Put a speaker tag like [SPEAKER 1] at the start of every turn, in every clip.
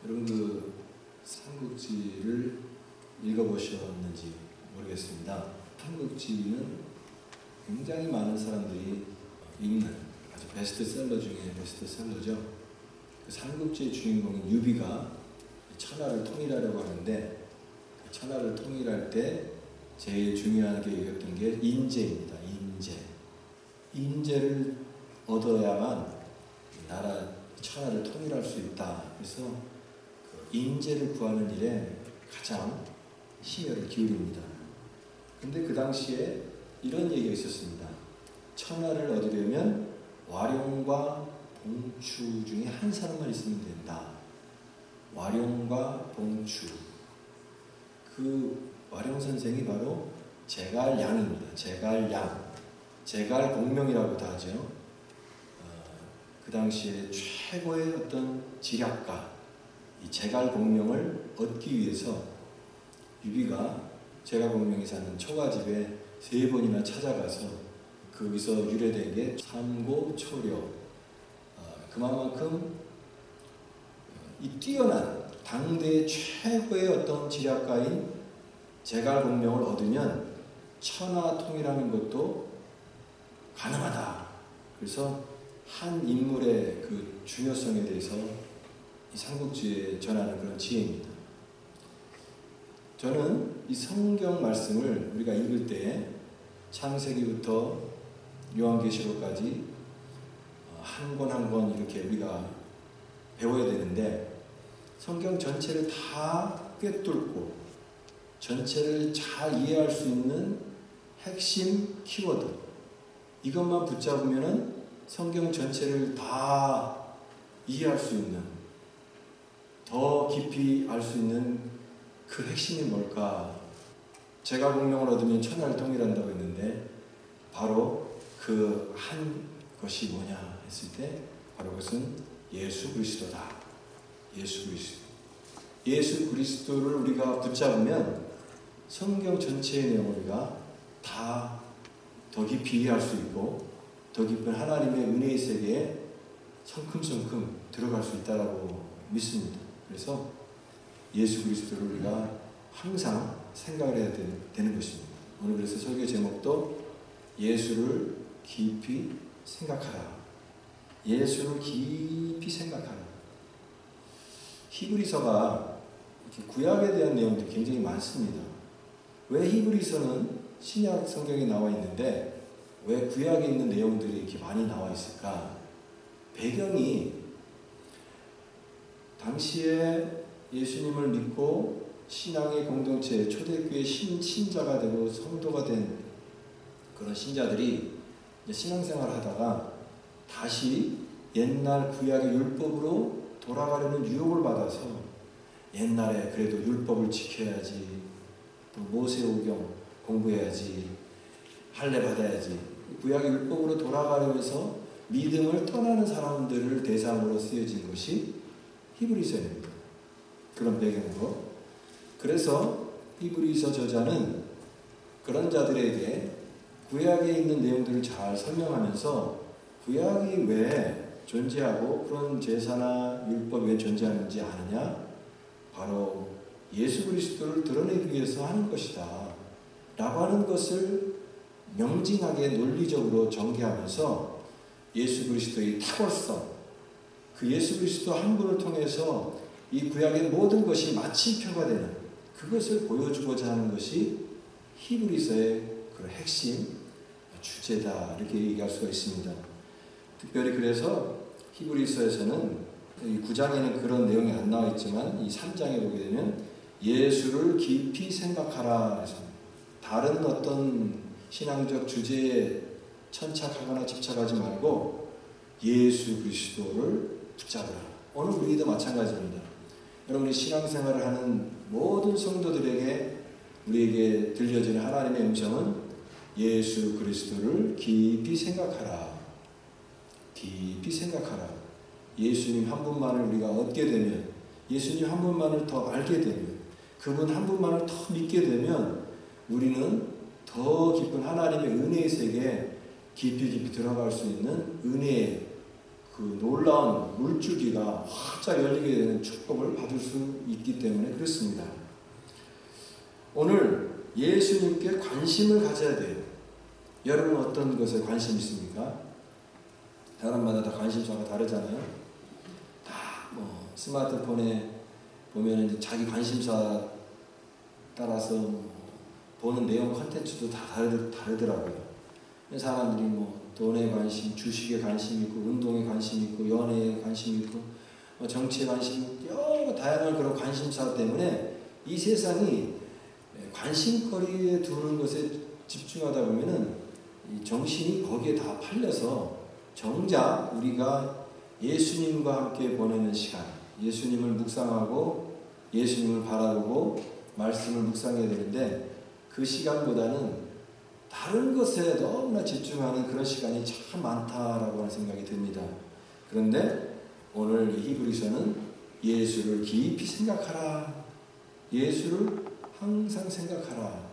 [SPEAKER 1] 여러분 삼국지를 읽어보셨는지 모르겠습니다. 삼국지는 굉장히 많은 사람들이 읽는 아주 베스트셀러 중에 베스트셀러죠. 그 삼국지의 주인공인 유비가 천하를 통일하려고 하는데 그 천하를 통일할 때 제일 중요하게 여겼던 게 인재입니다. 인재를 얻어야만 나라 천하를 통일할 수 있다. 그래서 그 인재를 구하는 일에 가장 심혈을 기울입니다. 근데 그 당시에 이런 얘기가 있었습니다. 천하를 얻으려면 와룡과 봉추 중에 한 사람만 있으면 된다. 와룡과 봉추. 그 와룡 선생이 바로 제갈량입니다. 제갈공명이라고도 하죠. 그 당시에 최고의 어떤 지략가, 이 제갈공명을 얻기 위해서 유비가 제갈공명이 사는 초가집에 3번이나 찾아가서 거기서 유래된 게 삼고초려. 그만큼 이 뛰어난 당대의 최고의 어떤 지략가인 제갈공명을 얻으면 천하 통일하는 것도 가능하다. 그래서 한 인물의 그 중요성에 대해서 이 삼국지에 전하는 그런 지혜입니다. 저는 이 성경 말씀을 우리가 읽을 때 창세기부터 요한계시록까지 한 권 한 권 이렇게 우리가 배워야 되는데 성경 전체를 다 꿰뚫고 전체를 잘 이해할 수 있는 핵심 키워드 이것만 붙잡으면은 성경 전체를 다 이해할 수 있는 더 깊이 알 수 있는 그 핵심이 뭘까? 제갈공명을 얻으면 천하를 통일한다고 했는데 바로 그 한 것이 뭐냐 했을 때 바로 그것은 예수 그리스도다. 예수 그리스도를 우리가 붙잡으면 성경 전체의 내용을 우리가 다 더 깊이 이해할 수 있고 더 깊은 하나님의 은혜의 세계에 성큼성큼 들어갈 수 있다고 믿습니다. 그래서 예수 그리스도를 우리가 항상 생각을 해야 되는 것입니다. 오늘 그래서 설교 제목도 예수를 깊이 생각하라. 예수를 깊이 생각하라. 히브리서가 구약에 대한 내용들이 굉장히 많습니다. 왜 히브리서는 신약 성경에 나와 있는데 왜 구약에 있는 내용들이 이렇게 많이 나와 있을까? 배경이 당시에 예수님을 믿고 신앙의 공동체, 초대교회 신자가 되고 성도가 된 그런 신자들이 신앙생활을 하다가 다시 옛날 구약의 율법으로 돌아가려는 유혹을 받아서 옛날에 그래도 율법을 지켜야지, 또 모세오경 공부해야지, 할례 받아야지, 구약의 율법으로 돌아가려면서 믿음을 떠나는 사람들을 대상으로 쓰여진 것이 히브리서입니다. 그런 배경으로. 그래서 히브리서 저자는 그런 자들에게 구약에 있는 내용들을 잘 설명하면서 구약이 왜 존재하고 그런 제사나 율법이 왜 존재하는지 아느냐? 바로 예수 그리스도를 드러내기 위해서 하는 것이다. 라고 하는 것을 명징하게 논리적으로 전개하면서 예수 그리스도의 탁월성, 그 예수 그리스도 한 분을 통해서 이 구약의 모든 것이 마침표가 되는 그것을 보여주고자 하는 것이 히브리서의 그 핵심 주제다. 이렇게 얘기할 수가 있습니다. 특별히 그래서 히브리서에서는 이 9장에는 그런 내용이 안 나와 있지만 이 3장에 보게 되면 예수를 깊이 생각하라 해서 다른 어떤 신앙적 주제에 천착하거나 집착하지 말고 예수 그리스도를 붙잡으라. 오늘 우리도 마찬가지입니다. 여러분이 신앙생활을 하는 모든 성도들에게 우리에게 들려지는 하나님의 음성은 예수 그리스도를 깊이 생각하라. 깊이 생각하라. 예수님 한 분만을 우리가 얻게 되면, 예수님 한 분만을 더 알게 되면, 그분 한 분만을 더 믿게 되면 우리는 더 깊은 하나님의 은혜의 세계에 깊이 들어갈 수 있는 은혜의 그 놀라운 물줄기가 활짝 열리게 되는 축복을 받을 수 있기 때문에 그렇습니다. 오늘 예수님께 관심을 가져야 돼요. 여러분 어떤 것에 관심 있습니까? 사람마다 다 관심사가 다르잖아요. 다 뭐 스마트폰에 보면 이제 자기 관심사 따라서 보는 내용 콘텐츠도 다 다르더라고요. 사람들이 뭐 돈에 관심, 주식에 관심 있고, 운동에 관심 있고, 연애에 관심 있고, 정치에 관심 있고, 여러 다양한 그런 관심사 때문에 이 세상이 관심거리에 두는 것에 집중하다 보면은 이 정신이 거기에 다 팔려서 정작 우리가 예수님과 함께 보내는 시간, 예수님을 묵상하고 예수님을 바라보고 말씀을 묵상해야 되는데 그 시간보다는 다른 것에 너무나 집중하는 그런 시간이 참 많다라고 하는 생각이 듭니다. 그런데 오늘 히브리서는 예수를 깊이 생각하라. 예수를 항상 생각하라.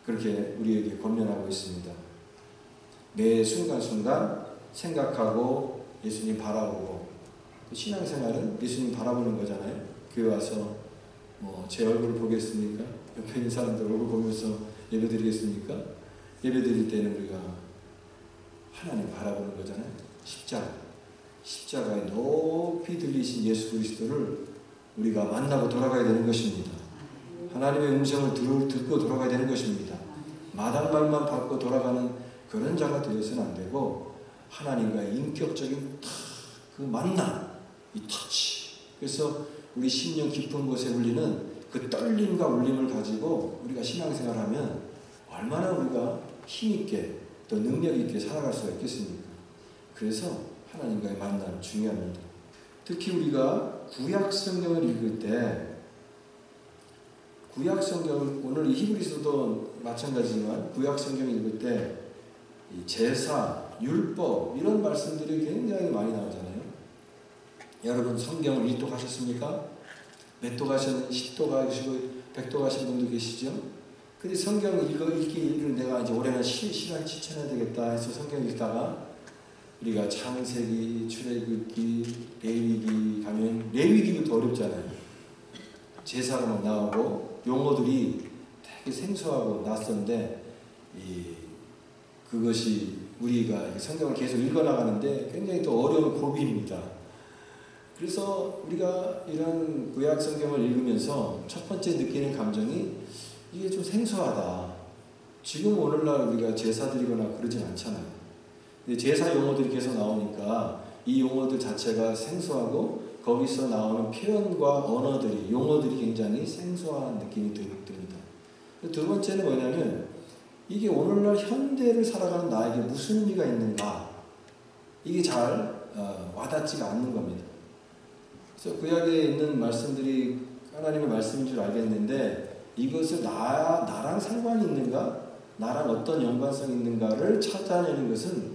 [SPEAKER 1] 그렇게 우리에게 권면하고 있습니다. 매 순간순간 생각하고 예수님 바라보고, 신앙생활은 예수님 바라보는 거잖아요. 교회 와서 뭐 제 얼굴을 보겠습니까? 옆에 있는 사람들 얼굴 보면서 예배 드리겠습니까? 예배 드릴 때는 우리가 하나님 바라보는 거잖아요. 십자가에 높이 들리신 예수 그리스도를 우리가 만나고 돌아가야 되는 것입니다. 하나님의 음성을 듣고 돌아가야 되는 것입니다. 마당말만 받고 돌아가는 그런 자가 되어서는 안 되고 하나님과의 인격적인 그 만남, 이 터치. 그래서 우리 심령 깊은 곳에 울리는 그 떨림과 울림을 가지고 우리가 신앙생활하면 얼마나 우리가 힘있게 또 능력있게 살아갈 수가 있겠습니까? 그래서 하나님과의 만남 중요합니다. 특히 우리가 구약성경을 읽을 때 구약성경을 오늘 이 히브리서도 마찬가지지만 구약성경을 읽을 때 이 제사, 율법 이런 말씀들이 굉장히 많이 나오잖아요. 여러분 성경을 1도 가셨습니까? 몇 도 가셨는 10도 가시고 100도 가신 분도 계시죠? 근데 성경 읽기를 내가 이제 올해는 시간 지쳐야 되겠다 해서 성경 읽다가 우리가 창세기, 출애굽기, 레위기 가면 레위기부터 어렵잖아요. 제사가 막 나오고 용어들이 되게 생소하고 낯선데 그것이 우리가 성경을 계속 읽어나가는데 굉장히 또 어려운 고비입니다. 그래서 우리가 이런 구약 성경을 읽으면서 첫 번째 느끼는 감정이 이게 좀 생소하다. 지금 오늘날 우리가 제사 드리거나 그러진 않잖아요. 근데 제사 용어들이 계속 나오니까 이 용어들 자체가 생소하고 거기서 나오는 표현과 언어들이, 용어들이 굉장히 생소한 느낌이 듭니다. 두 번째는 뭐냐면 이게 오늘날 현대를 살아가는 나에게 무슨 의미가 있는가, 이게 잘 와닿지가 않는 겁니다. 그래서 구약에 있는 말씀들이 하나님의 말씀인 줄 알겠는데 이것을 나랑 상관이 있는가, 나랑 어떤 연관성이 있는가를 찾아내는 것은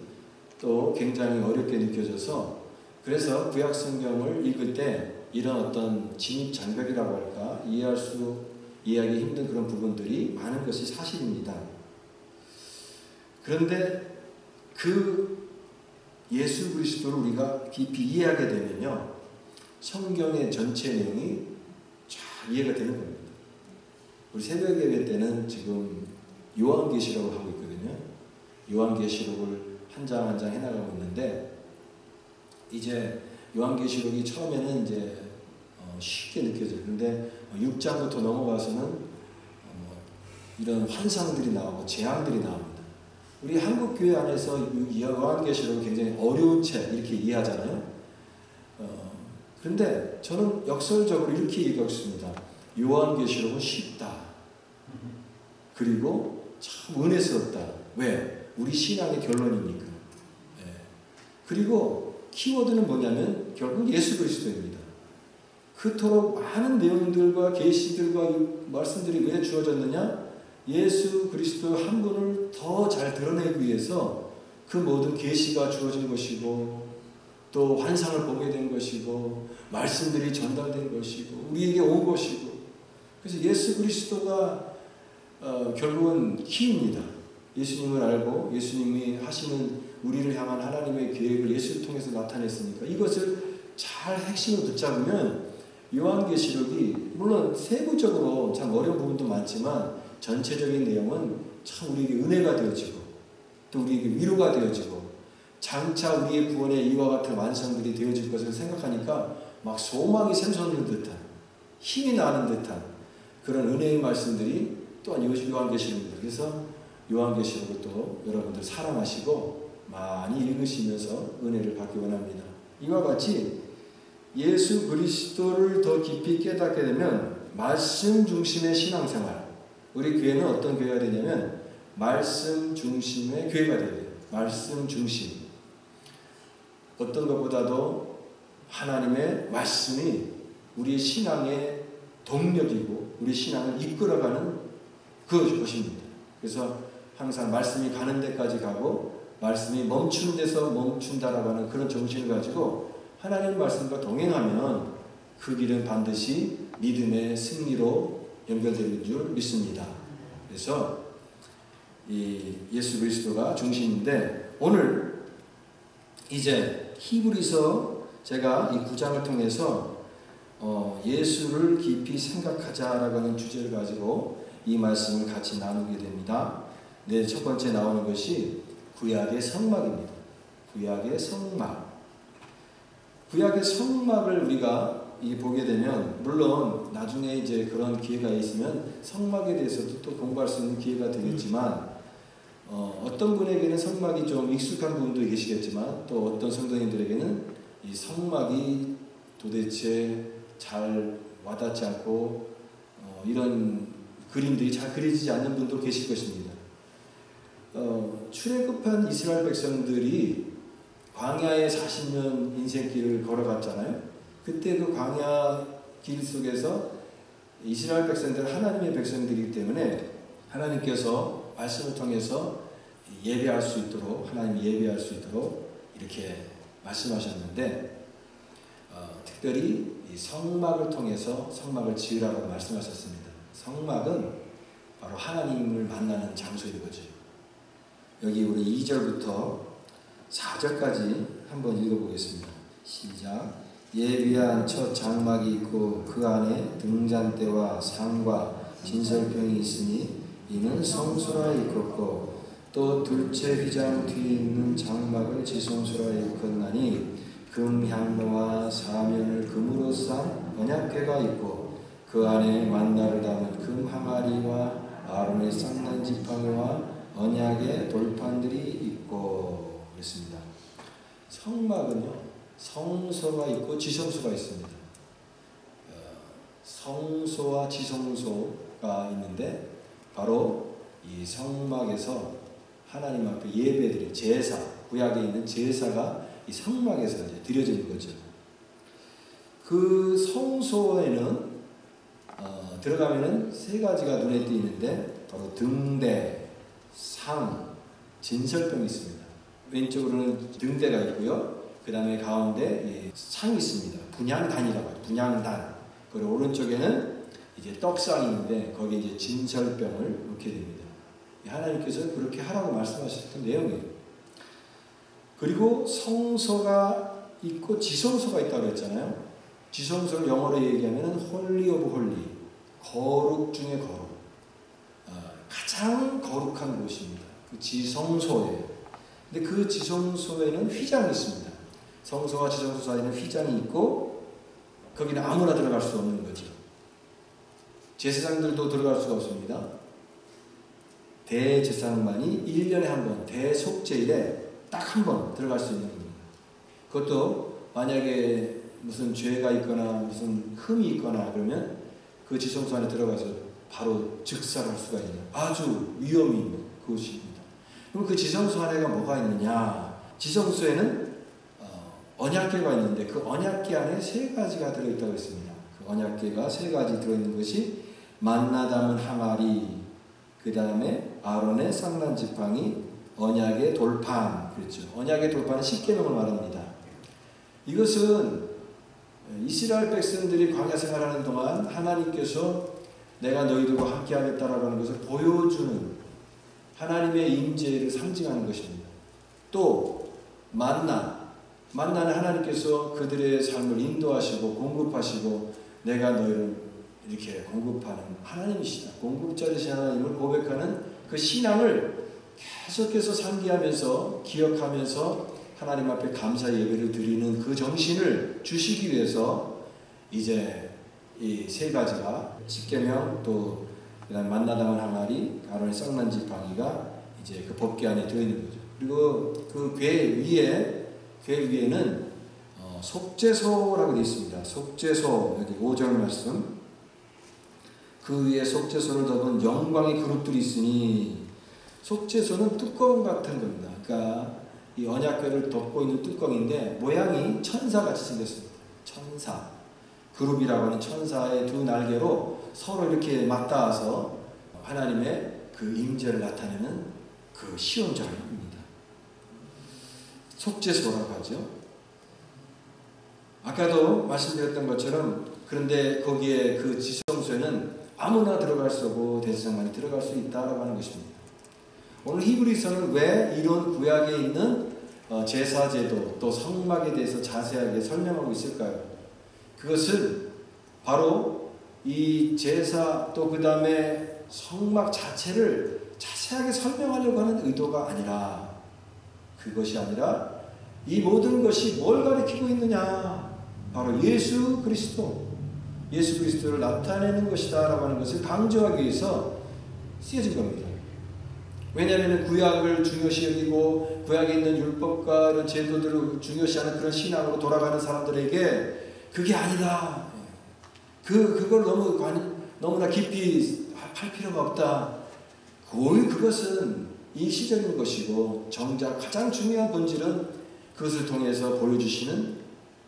[SPEAKER 1] 또 굉장히 어렵게 느껴져서, 그래서 구약 성경을 읽을 때 이런 어떤 진입장벽이라고 할까, 이해하기 힘든 그런 부분들이 많은 것이 사실입니다. 그런데 그 예수 그리스도를 우리가 깊이 이해하게 되면요, 성경의 전체 내용이 쫙 이해가 되는 겁니다. 우리 새벽 예배 때는 지금 요한계시록을 하고 있거든요. 요한계시록을 한 장 한 장 해나가고 있는데, 이제 요한계시록이 처음에는 이제 쉽게 느껴져요. 그런데 6장부터 넘어가서는 이런 환상들이 나오고 재앙들이 나옵니다. 우리 한국 교회 안에서 요한계시록은 굉장히 어려운 책 이렇게 이해하잖아요. 그런데 저는 역설적으로 이렇게 얘기하고 있습니다. 요한계시록은 쉽다. 그리고 참 은혜스럽다. 왜? 우리 신앙의 결론이니까. 예. 그리고 키워드는 뭐냐면 결국 예수 그리스도입니다. 그토록 많은 내용들과 계시들과 말씀들이 왜 주어졌느냐? 예수 그리스도 한 분을 더 잘 드러내기 위해서 그 모든 계시가 주어진 것이고, 또 환상을 보게 된 것이고, 말씀들이 전달된 것이고, 우리에게 온 것이고, 그래서 예수 그리스도가 결국은 키입니다. 예수님을 알고 예수님이 하시는 우리를 향한 하나님의 계획을 예수를 통해서 나타냈으니까 이것을 잘 핵심을 붙잡으면 요한계시록이 물론 세부적으로 참 어려운 부분도 많지만 전체적인 내용은 참 우리에게 은혜가 되어지고 또 우리에게 위로가 되어지고 장차 우리의 구원에 이와 같은 완성들이 되어질 것을 생각하니까 막 소망이 샘솟는 듯한 힘이 나는 듯한 그런 은혜의 말씀들이 또한 요한계시록입니다. 그래서 요한계시록을 또 여러분들 사랑하시고 많이 읽으시면서 은혜를 받기 원합니다. 이와 같이 예수 그리스도를 더 깊이 깨닫게 되면 말씀 중심의 신앙생활, 우리 교회는 어떤 교회가 되냐면 말씀 중심의 교회가 돼요. 말씀 중심. 어떤 것보다도 하나님의 말씀이 우리의 신앙의 동력이고 우리 신앙을 이끌어가는 그것입니다. 그래서 항상 말씀이 가는 데까지 가고 말씀이 멈춘 데서 멈춘다라고 하는 그런 정신을 가지고 하나님의 말씀과 동행하면 그 길은 반드시 믿음의 승리로 연결되는 줄 믿습니다. 그래서 이 예수 그리스도가 중심인데 오늘 이제 히브리서 제가 이 9장을 통해서 예수를 깊이 생각하자라고 하는 주제를 가지고 이 말씀을 같이 나누게 됩니다. 네, 첫 번째 나오는 것이 구약의 성막입니다. 구약의 성막. 구약의 성막을 우리가 보게 되면 물론 나중에 이제 그런 기회가 있으면 성막에 대해서도 또 공부할 수 있는 기회가 되겠지만 어떤 분에게는 성막이 좀 익숙한 분도 계시겠지만 또 어떤 성도님들에게는 이 성막이 도대체 잘 와닿지 않고 이런 그림들이 잘 그려지지 않는 분도 계실 것입니다. 출애굽한 이스라엘 백성들이 광야에 40년 인생길을 걸어갔잖아요. 그때 그 광야 길 속에서 이스라엘 백성들 하나님의 백성들이기 때문에 하나님께서 말씀을 통해서 예배할 수 있도록 하나님이 예배할 수 있도록 이렇게 말씀하셨는데 특별히 이 성막을 통해서 성막을 지으라고 말씀하셨습니다. 성막은 바로 하나님을 만나는 장소인 거죠. 여기 우리 2절부터 4절까지 한번 읽어보겠습니다. 시작. 예비한 첫 장막이 있고 그 안에 등잔대와 상과 진설병이 있으니 이는 성소라 일컫고 또 둘째 휘장 뒤에 있는 장막을 지성소라 일컫나니 금향로와 사면을 금으로 싼 언약궤가 있고 그 안에 만나를 담은 금 항아리와 아론의 쌍난 지팡이와 언약의 돌판들이 있고 그랬습니다. 성막은요 성소가 있고 지성소가 있습니다. 성소와 지성소가 있는데 바로 이 성막에서 하나님 앞에 예배드린 제사, 구약에 있는 제사가 이 성막에서 이제 드려지는 거죠. 그 성소에는 들어가면은 세 가지가 눈에 띄는데 바로 등대, 상, 진설병이 있습니다. 왼쪽으로는 등대가 있고요. 그 다음에 가운데 상이 있습니다. 분향단이라고 해요. 분향단. 그리고 오른쪽에는 이제 떡상이 있는데 거기에 이제 진설병을 놓게 됩니다. 하나님께서 그렇게 하라고 말씀하셨던 내용이에요. 그리고 성소가 있고 지성소가 있다고 했잖아요. 지성소를 영어로 얘기하면 홀리 오브 홀리, 거룩 중에 거룩. 가장 거룩한 곳입니다. 그 지성소예요. 근데 그 지성소에는 휘장이 있습니다. 성소와 지성소 사이에는 휘장이 있고 거기는 아무나 들어갈 수 없는 거죠. 제사장들도 들어갈 수가 없습니다. 대제사장만이 1년에 한 번 대속죄일에 딱 한 번 들어갈 수 있는 겁니다. 그것도 만약에 무슨 죄가 있거나 무슨 흠이 있거나 그러면 그 지성소 안에 들어가서 바로 즉사할 수가 있는 아주 위험이 있는 그것입니다. 그럼 그 지성소 안에가 뭐가 있느냐? 지성소에는 언약궤가 있는데 그 언약궤 안에 세 가지가 들어있다고 했습니다. 그 언약궤가 세 가지 들어있는 것이 만나 담은 항아리, 그 다음에 아론의 쌍난 지팡이, 언약의 돌판. 그렇죠. 언약의 돌판은 십계명을 말합니다. 이것은 이스라엘 백성들이 광야 생활하는 동안 하나님께서 내가 너희들과 함께 하겠다라고 하는 것을 보여주는 하나님의 임재를 상징하는 것입니다. 또 만나는 하나님께서 그들의 삶을 인도하시고 공급하시고 내가 너희를 이렇게 공급하는 하나님이시다. 공급자이신 하나님을 고백하는 그 신앙을 계속해서 상기하면서 기억하면서 하나님 앞에 감사 예배를 드리는 그 정신을 주시기 위해서 이제 이 세 가지가 십계명, 또 그다음 만나다만 항아리, 아론의 쌍난 지팡이가 이제 그 법궤 안에 들어 있는 거죠. 그리고 그 궤 위에는 속죄소라고 되어 있습니다. 속죄소, 여기 5절 말씀. 그 위에 속죄소를 덮은 영광의 그룹들이 있으니, 속죄소는 뚜껑 같은 겁니다. 그러니까 이 언약궤를 덮고 있는 뚜껑인데 모양이 천사같이 생겼습니다. 천사. 그룹이라고 하는 천사의 두 날개로 서로 이렇게 맞닿아서 하나님의 그 임재를 나타내는 그 시온전입니다. 속죄소라고 하죠. 아까도 말씀드렸던 것처럼, 그런데 거기에 그 지성소에는 아무나 들어갈 수 없고 대제사장만이 들어갈 수 있다라고 하는 것입니다. 오늘 히브리서는 왜 이런 구약에 있는 제사제도 또 성막에 대해서 자세하게 설명하고 있을까요? 그것은 바로 이 제사 또 그 다음에 성막 자체를 자세하게 설명하려고 하는 의도가 아니라, 그것이 아니라 이 모든 것이 뭘 가리키고 있느냐, 바로 예수 그리스도를 나타내는 것이다 라고 하는 것을 강조하기 위해서 쓰여진 겁니다. 왜냐하면 구약을 중요시 여기고 구약에 있는 율법과 이런 제도들을 중요시하는 그런 신앙으로 돌아가는 사람들에게 그게 아니다, 그걸 너무나 깊이 할 필요가 없다, 그것은 일시적인 것이고 정작 가장 중요한 본질은 그것을 통해서 보여주시는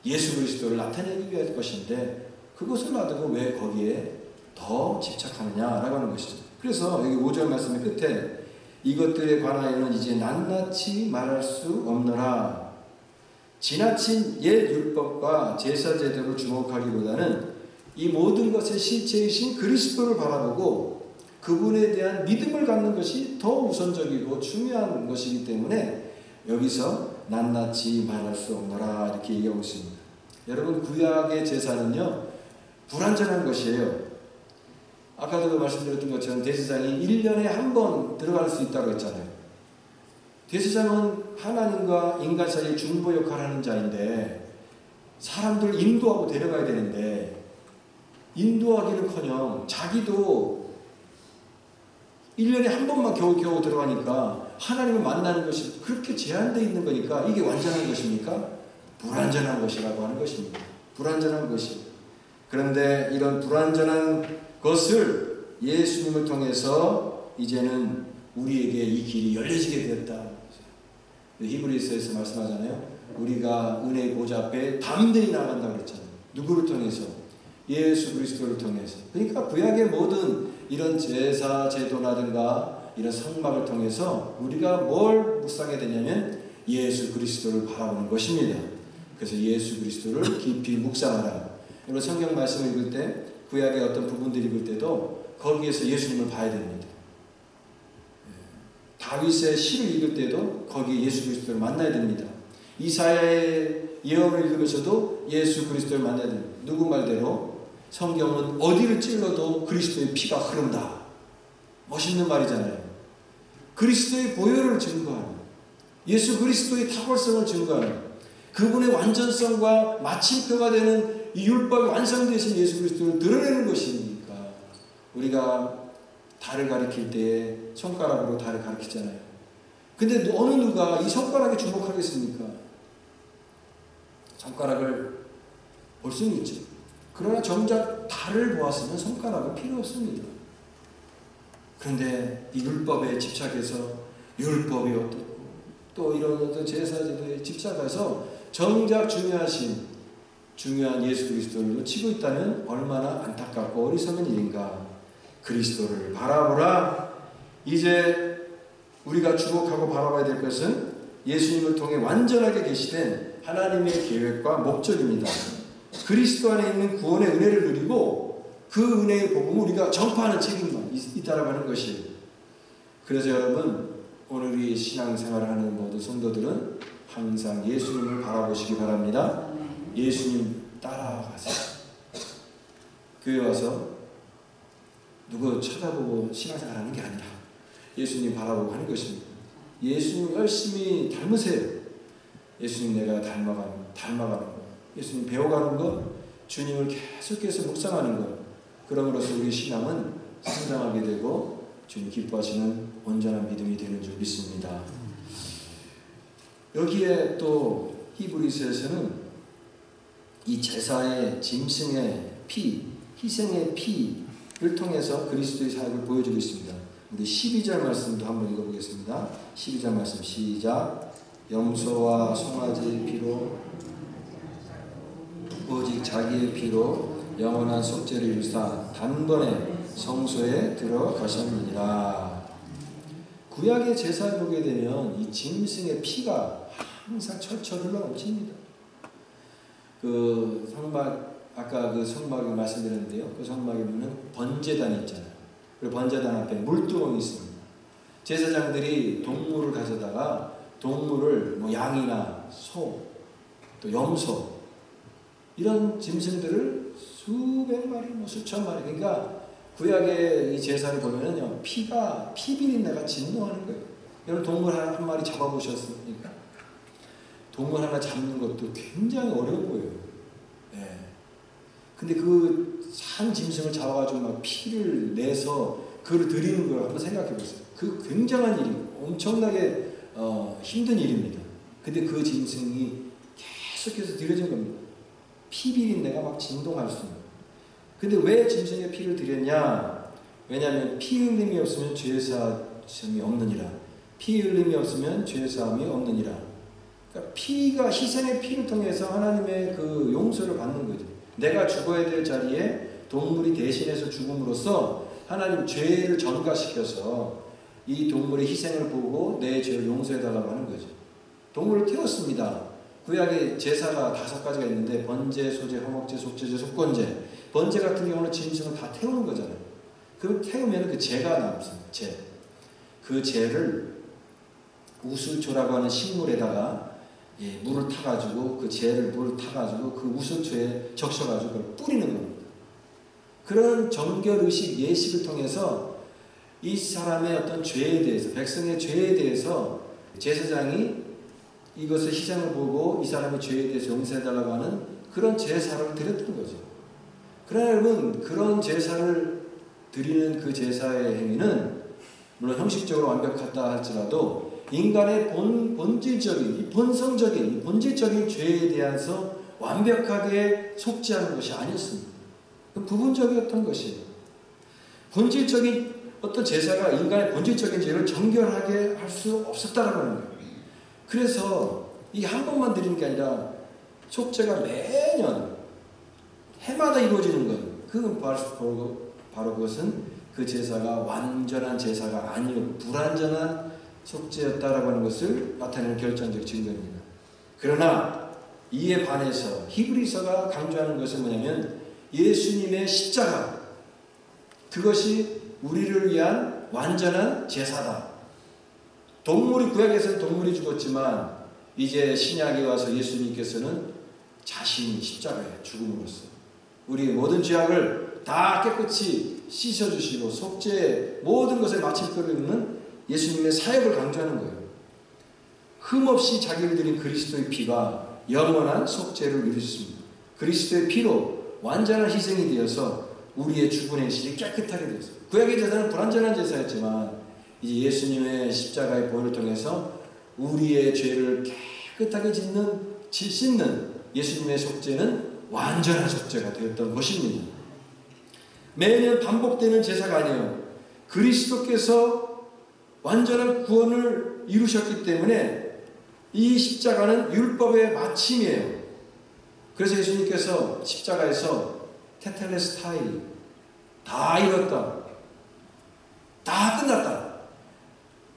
[SPEAKER 1] 예수 그리스도를 나타내기 위한 것인데, 그것을 놔두고 왜 거기에 더 집착하느냐라고 하는 것이죠. 그래서 여기 5절 말씀의 끝에 이것들에 관하여는 이제 낱낱이 말할 수 없노라. 지나친 옛 율법과 제사 제도를 주목하기보다는 이 모든 것의 실체이신 그리스도를 바라보고 그분에 대한 믿음을 갖는 것이 더 우선적이고 중요한 것이기 때문에 여기서 낱낱이 말할 수 없노라 이렇게 얘기하고 있습니다. 여러분, 구약의 제사는요 불완전한 것이에요. 아까도 말씀드렸던 것처럼 대제사장이 1년에 한 번 들어갈 수 있다고 했잖아요. 대제사장은 하나님과 인간 사이의 중보 역할을 하는 자인데 사람들을 인도하고 데려가야 되는데 인도하기는커녕 자기도 1년에 한 번만 겨우 들어가니까 하나님을 만나는 것이 그렇게 제한되어 있는 거니까 이게 완전한 것입니까? 불완전한 것이라고 하는 것입니다. 불완전한 것이. 그런데 이런 불완전한 것을 예수님을 통해서 이제는 우리에게 이 길이 열려지게 되었다. 히브리서에서 말씀하잖아요. 우리가 은혜의 보좌 앞에 담대히 나간다고 그랬잖아요. 누구를 통해서? 예수 그리스도를 통해서. 그러니까 구약의 모든 이런 제사 제도라든가 이런 성막을 통해서 우리가 뭘 묵상해야 되냐면 예수 그리스도를 바라보는 것입니다. 그래서 예수 그리스도를 깊이 묵상하라. 여러분, 성경 말씀을 읽을 때 구약의 어떤 부분들 읽을 때도 거기에서 예수님을 봐야 됩니다. 다윗의 시를 읽을 때도 거기에 예수 그리스도를 만나야 됩니다. 이사야의 예언을 읽으면서도 예수 그리스도를 만나야 됩니다. 누구 말대로 성경은 어디를 찔러도 그리스도의 피가 흐른다. 멋있는 말이잖아요. 그리스도의 보혈을 증거하는, 예수 그리스도의 탁월성을 증거하는, 그분의 완전성과 마침표가 되는 이 율법이 완성되신 예수 그리스도를 드러내는 것이니까 우리가 달을 가리킬 때 손가락으로 달을 가리키잖아요. 근데 어느 누가 이 손가락에 주목하겠습니까? 손가락을 볼 수는 있죠. 그러나 정작 달을 보았으면 손가락은 필요 없습니다. 그런데 이 율법에 집착해서 율법이 어떻고 또 이런 어떤 제사제도에 집착해서 정작 중요한 예수 그리스도를 놓치고 있다면 얼마나 안타깝고 어리석은 일인가. 그리스도를 바라보라. 이제 우리가 주목하고 바라봐야 될 것은 예수님을 통해 완전하게 계시된 하나님의 계획과 목적입니다. 그리스도 안에 있는 구원의 은혜를 누리고 그 은혜의 복음을 우리가 전파하는 책임만 있다라고 하는 것이에요. 그래서 여러분, 오늘 우리 신앙생활을 하는 모든 성도들은 항상 예수님을 바라보시기 바랍니다. 예수님 따라가세요. 교회 와서 누구 쳐다보고 신앙생활 하는 게 아니라 예수님 바라보고 하는 것입니다. 예수님 열심히 닮으세요. 예수님 내가 닮아가는 것, 예수님 배워가는 것, 주님을 계속해서 묵상하는 것, 그럼으로써 우리 신앙은 성장하게 되고 주님 기뻐하시는 온전한 믿음이 되는 줄 믿습니다. 여기에 또 히브리서에서는 이 제사의 짐승의 피, 희생의 피를 통해서 그리스도의 사역을 보여주고 있습니다. 우리 12절 말씀도 한번 읽어보겠습니다. 12절 말씀 시작. 염소와 송아지의 피로 오직 자기의 피로 영원한 속죄를 이루사 단번에 성소에 들어가셨느니라. 구약의 제사를 보게 되면 이 짐승의 피가 항상 철철 흘러넘칩니다. 그 성막, 아까 그 성막을 말씀드렸는데요. 그 성막에 보면 번제단이 있잖아요. 그리고 번제단 앞에 물두멍이 있습니다. 제사장들이 동물을 가져다가 동물을 뭐 양이나 소, 또 염소 이런 짐승들을 수백 마리, 뭐 수천 마리, 그러니까 구약의 이 제사를 보면은요, 피비린내가 진동하는 거예요. 여러분 동물 한 마리 잡아보셨습니까? 동물 하나 잡는 것도 굉장히 어려운 거예요. 네. 근데 그 한 짐승을 잡아가지고 막 피를 내서 그걸 드리는 걸 한번 생각해 보세요. 그 굉장한 일이, 엄청나게 힘든 일입니다. 근데 그 짐승이 계속해서 드려진 겁니다. 피비린내가 막 진동할 수 있는. 근데 왜 짐승의 피를 드렸냐? 왜냐하면 피 흘림이 없으면 죄사함이 없느니라. 피 흘림이 없으면 죄사함이 없느니라. 그러니까 피가, 희생의 피를 통해서 하나님의 그 용서를 받는 거죠. 내가 죽어야 될 자리에 동물이 대신해서 죽음으로써 하나님 죄를 전가시켜서 이 동물의 희생을 보고 내 죄를 용서해달라고 하는 거죠. 동물을 태웠습니다. 구약의 제사가 5가지가 있는데 번제, 소제, 화목제, 속죄제, 속건제. 번제 같은 경우는 짐승을 다 태우는 거잖아요. 그럼 태우면 그 재가 남습니다. 재. 그 재를 우슬초라고 하는 식물에다가 물을 타가지고 그 재를 물을 타가지고 그 우슬초에 적셔가지고 그걸 뿌리는 겁니다. 그런 정결의식, 예식을 통해서 이 사람의 어떤 죄에 대해서, 백성의 죄에 대해서 제사장이 이것을 희생을 보고 이 사람의 죄에 대해서 용서해달라고 하는 그런 제사를 드렸던 거죠. 그러나 여러분, 그런 제사를 드리는 그 제사의 행위는 물론 형식적으로 완벽하다 할지라도 인간의 본질적인, 본성적인, 본질적인 죄에 대해서 완벽하게 속죄하는 것이 아니었습니다. 부분적이었던 것이에요. 본질적인 어떤 제사가 인간의 본질적인 죄를 정결하게 할 수 없었다라고 하는 거예요. 그래서 이 한 번만 드리는 게 아니라 속죄가 매년 해마다 이루어지는 것. 바로 그것은 그 제사가 완전한 제사가 아니고 불완전한 속죄였다라고 하는 것을 나타내는 결정적 증거입니다. 그러나 이에 반해서 히브리서가 강조하는 것은 뭐냐면 예수님의 십자가, 그것이 우리를 위한 완전한 제사다. 구약에서는 동물이 죽었지만 이제 신약에 와서 예수님께서는 자신이 십자가에 죽음으로써 우리의 모든 죄악을 다 깨끗이 씻어주시고 속죄의 모든 것을 마칠 것을 있는 예수님의 사역을 강조하는 거예요. 흠없이 자기를 드린 그리스도의 피가 영원한 속죄를 이루셨습니다. 그리스도의 피로 완전한 희생이 되어서 우리의 죽은 행실이 깨끗하게 되었어요. 구약의 제사는 불완전한 제사였지만 이제 예수님의 십자가의 보혈을 통해서 우리의 죄를 깨끗하게 씻는 예수님의 속죄는 완전한 속죄가 되었던 것입니다. 매년 반복되는 제사가 아니에요. 그리스도께서 완전한 구원을 이루셨기 때문에 이 십자가는 율법의 마침이에요. 그래서 예수님께서 십자가에서 테텔레스타이, 다 이뤘다, 다 끝났다,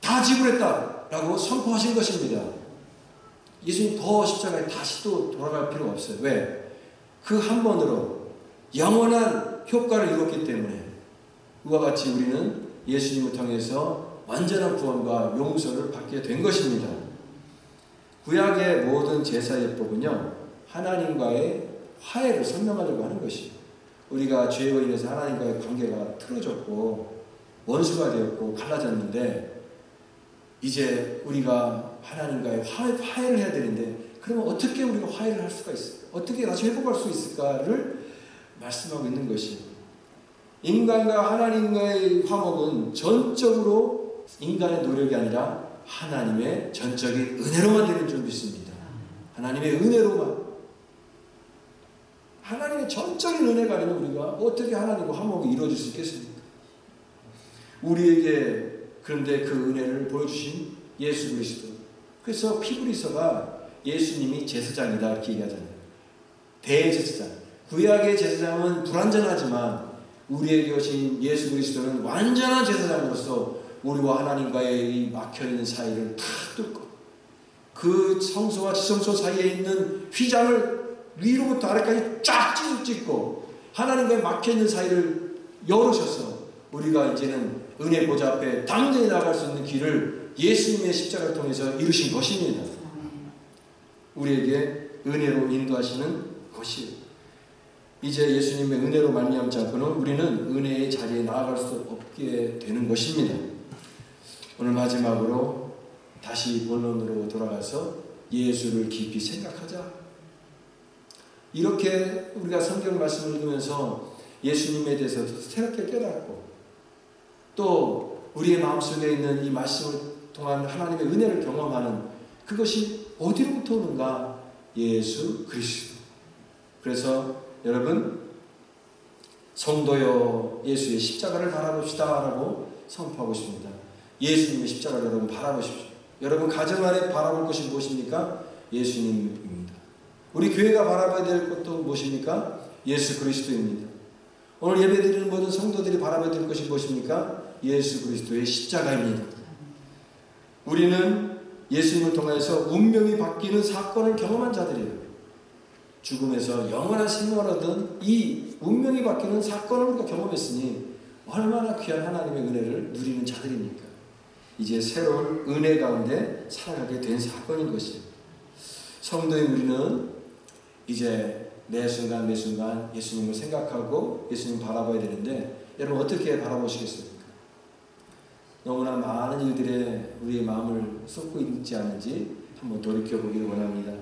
[SPEAKER 1] 다 지불했다 라고 선포하신 것입니다. 예수님 더 십자가에 다시 또 돌아갈 필요가 없어요. 왜? 그 한 번으로 영원한 효과를 이뤘기 때문에. 그와 같이 우리는 예수님을 통해서 완전한 구원과 용서를 받게 된 것입니다. 구약의 모든 제사 예법은요, 하나님과의 화해를 설명하려고 하는 것이에요. 우리가 죄로 인해서 하나님과의 관계가 틀어졌고 원수가 되었고 갈라졌는데, 이제 우리가 하나님과의 화해를 해야 되는데, 그러면 어떻게 우리가 화해를 할 수가 있을까? 어떻게 다시 회복할 수 있을까를 말씀하고 있는 것이에요. 인간과 하나님과의 화목은 전적으로 인간의 노력이 아니라 하나님의 전적인 은혜로만 되는 줄 믿습니다. 하나님의 은혜로만. 하나님의 전적인 은혜가 아니면 우리가 어떻게 하나님과 화목이 이루어질 수 있겠습니까? 우리에게 그런데 그 은혜를 보여주신 예수 그리스도. 그래서 히브리서가 예수님이 제사장이다 이렇게 얘기하잖아요. 대제사장. 구약의 제사장은 불완전하지만 우리에게 오신 예수 그리스도는 완전한 제사장으로서 우리와 하나님과의 이 막혀있는 사이를 다 뚫고 그 성소와 지성소 사이에 있는 휘장을 위로부터 아래까지 쫙 찢고 하나님과의 막혀있는 사이를 열으셔서 우리가 이제는 은혜 보좌 앞에 당당히 나아갈 수 있는 길을 예수님의 십자가를 통해서 이루신 것입니다. 우리에게 은혜로 인도하시는 것이에요. 이제 예수님의 은혜로 말미암지 않고는 우리는 은혜의 자리에 나아갈 수 없게 되는 것입니다. 오늘 마지막으로 다시 본론으로 돌아가서 예수를 깊이 생각하자. 이렇게 우리가 성경 말씀을 읽으면서 예수님에 대해서 새롭게 깨닫고 또 우리의 마음속에 있는 이 말씀을 통한 하나님의 은혜를 경험하는 그것이 어디로부터 오는가? 예수 그리스도. 그래서 여러분, 성도여 예수의 십자가를 바라봅시다 라고 선포하고 싶습니다. 예수님의 십자가를 여러분 바라보십시오. 여러분 가정 안에 바라볼 것이 무엇입니까? 예수님입니다. 우리 교회가 바라봐야 될 것도 무엇입니까? 예수 그리스도입니다. 오늘 예배드리는 모든 성도들이 바라봐야 될 것이 무엇입니까? 예수 그리스도의 십자가입니다. 우리는 예수님을 통해서 운명이 바뀌는 사건을 경험한 자들이에요. 죽음에서 영원한 생명을 얻은 이 운명이 바뀌는 사건을 우리가 경험했으니 얼마나 귀한 하나님의 은혜를 누리는 자들입니까? 이제 새로운 은혜 가운데 살아가게 된 사건인 것이에요. 성도인 우리는 이제 매 순간 매 순간 예수님을 생각하고 예수님을 바라봐야 되는데, 여러분 어떻게 바라보시겠습니까? 너무나 많은 일들에 우리의 마음을 쏟고 있지 않은지 한번 돌이켜보기를 원합니다.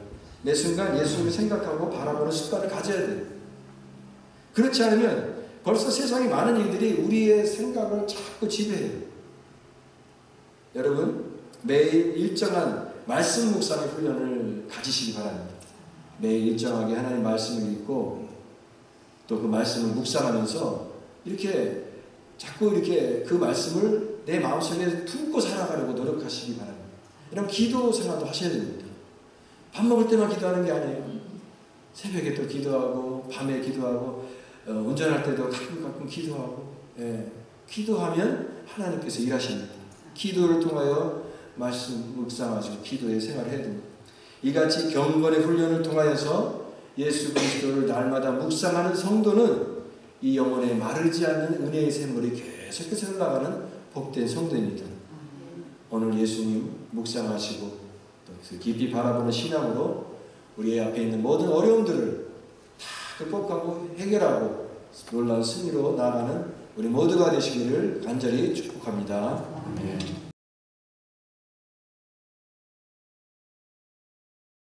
[SPEAKER 1] 매 순간 예수님을 생각하고 바라보는 습관을 가져야 돼요. 그렇지 않으면 벌써 세상에 많은 일들이 우리의 생각을 자꾸 지배해요. 여러분 매일 일정한 말씀 묵상의 훈련을 가지시기 바랍니다. 매일 일정하게 하나님 말씀을 읽고 또 그 말씀을 묵상하면서 이렇게 자꾸 이렇게 그 말씀을 내 마음속에 품고 살아가려고 노력하시기 바랍니다. 이런 기도 생활도 하셔야 됩니다. 밥 먹을 때만 기도하는 게 아니에요. 새벽에 또 기도하고 밤에 기도하고 운전할 때도 가끔 기도하고, 기도하면 하나님께서 일하십니다. 기도를 통하여 말씀 묵상하시고 기도의 생활을 해야 됩니다. 이같이 경건의 훈련을 통하여서 예수 그리스도를 날마다 묵상하는 성도는 이 영혼에 마르지 않는 은혜의 샘물이 계속해서 흘러가는 복된 성도입니다. 오늘 예수님 묵상하시고 또 깊이 바라보는 신앙으로 우리 앞에 있는 모든 어려움들을 다 극복하고 해결하고 놀라운 승리로 나아가는 우리 모두가 되시기를 간절히 축복합니다.